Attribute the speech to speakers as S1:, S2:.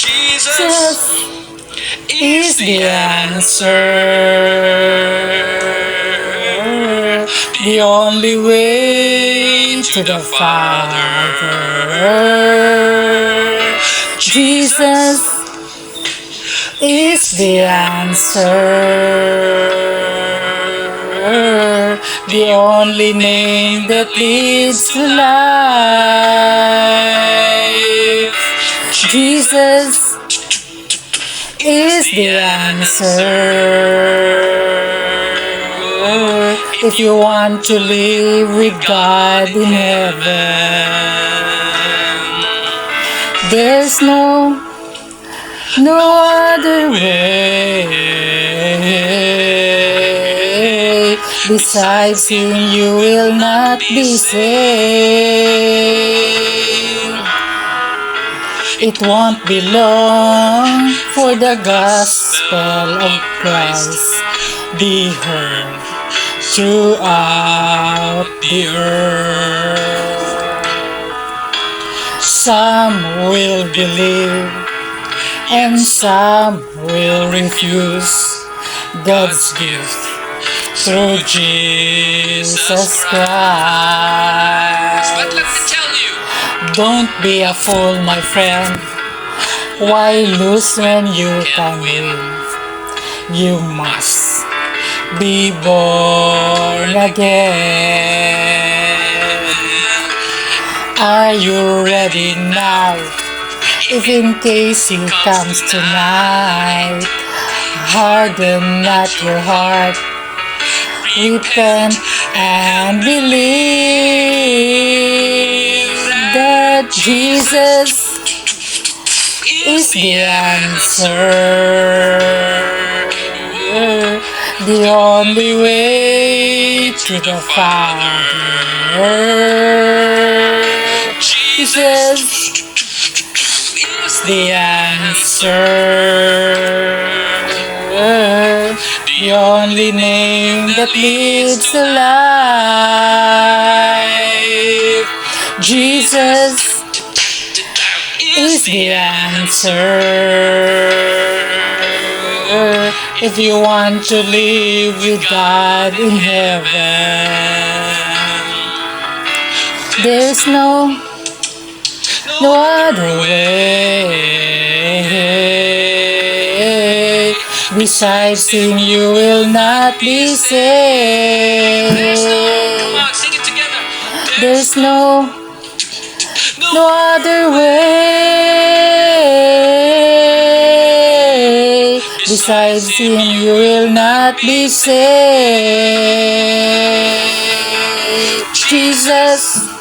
S1: Jesus is the answer, the only way to the Father. Jesus is the answer, the only name that leads to life. Jesus is the answer. If you want to live with God in heaven, there's no other way. Besides Him, you will not be saved. It won't be long for the gospel of Christ be heard throughout the earth. Some will believe and some will refuse God's gift through Jesus Christ.
S2: But let me tell you,
S1: don't be a fool, my friend. Why lose when you can win? You must be born again. Are you ready now? If in case He comes tonight, harden not your heart. Repent and believe that Jesus is the answer, the only way to the Father. Jesus is the answer, the only name that leads to life. Jesus is the answer. If you want to live with God in heaven, there's no other way. Besides Him, you will not be saved.
S2: come on, sing it together.
S1: There's no other way. Besides Him, you will not be saved. Jesus